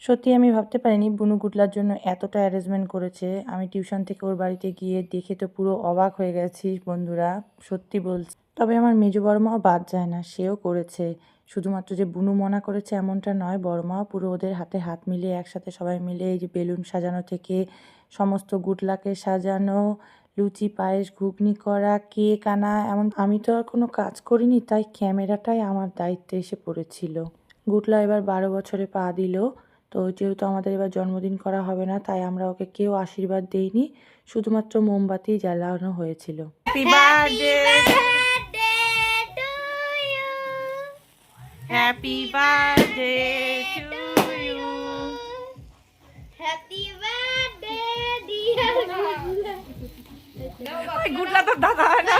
সত্যি আমি ভাবতে পারিনি বুনু গুটলার জন্য এতটা অ্যারেঞ্জমেন্ট করেছে। আমি টিউশন থেকে ওর বাড়িতে গিয়ে দেখে তো পুরো অবাক হয়ে গেছি বন্ধুরা, সত্যি বলছি। তবে আমার মেজো বড়মাও বাদ যায় না, সেও করেছে। শুধুমাত্র যে বুনু মনা করেছে এমনটা নয়, বড়মাও পুরো ওদের হাতে হাত মিলিয়ে একসাথে সবাই মিলে এই যে বেলুন সাজানো থেকে সমস্ত গুটলাকে সাজানো, লুচি পায়েস ঘুগনি করা, কেক আনা, এমন আমি তো আর কোনো কাজ করিনি, তাই ক্যামেরাটাই আমার দায়িত্বে এসে পড়েছিল। গুটলা এবার 12 বছরে পা দিল। তো যেহেতু আমাদের এবার জন্মদিন করা হবে না, তাই আমরা ওকে কেউ আশীর্বাদ দেইনি, শুধুমাত্র মোমবাতি জ্বালানো হয়েছিল। Happy birthday, happy birthday to you, happy birthday dear Gutla তো দাদা না।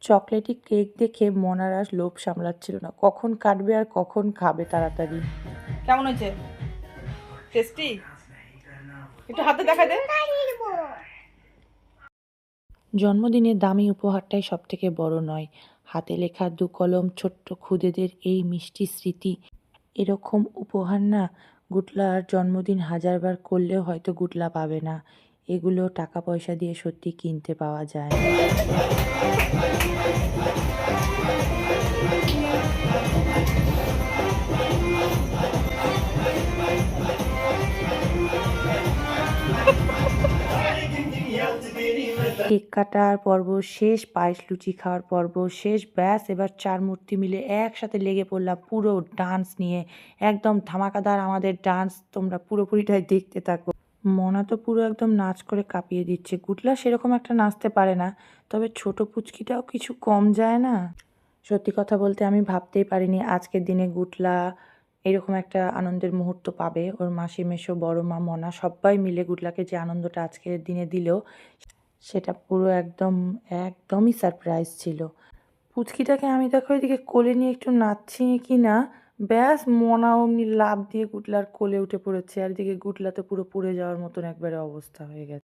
চকলেটি কেক দেখে মনারাস লোভ সামলাচ্ছিল না, কখন কাটবে আর কখন খাবে তাড়াতাড়ি। কেমন হয়েছে? টেস্টি? একটু হাতে দেখা দে। জন্মদিনে দামি উপহারটাই সব থেকে বড় নয়, হাতে লেখা 2 কলম ছোট্ট খুদেদের এই মিষ্টি স্মৃতি। এরকম উপহার না গুটলার জন্মদিন হাজারবার করলেও হয়তো গুটলা পাবে না। এগুলো টাকা পয়সা দিয়ে সত্যি কিনতে পাওয়া যায় না। কেক কাটার পর্ব শেষ, পায়েস লুচি খাওয়ার পর্ব শেষ, ব্যাস এবার 4 মূর্তি মিলে একসাথে লেগে পড়লাম পুরো ডান্স নিয়ে। একদম ধামাকাদার আমাদের ডান্স, তোমরা পুরোপুরিটাই দেখতে থাকো। মনা তো পুরো একদম নাচ করে কাঁপিয়ে দিচ্ছে। গুটলা সেরকম একটা নাচতে পারে না, তবে ছোট পুচকিটাও কিছু কম যায় না। সত্যি কথা বলতে আমি ভাবতেই পারিনি আজকের দিনে গুটলা এরকম একটা আনন্দের মুহূর্ত পাবে। ওর মাসি মেসো বড় মা মনা সবাই মিলে গুটলাকে যে আনন্দটা আজকের দিনে দিল, সেটা পুরো একদমই সারপ্রাইজ ছিল। পুচকিটাকে আমি দেখো এদিকে কোলে নিয়ে একটু নাচছি কি না, ব্যাস মনা অমনি লাফ দিয়ে গুটলার কোলে উঠে পড়েছে, আর এদিকে গুটলা তো পুরো পুড়ে যাওয়ার মতন একবারে অবস্থা হয়ে গেছে।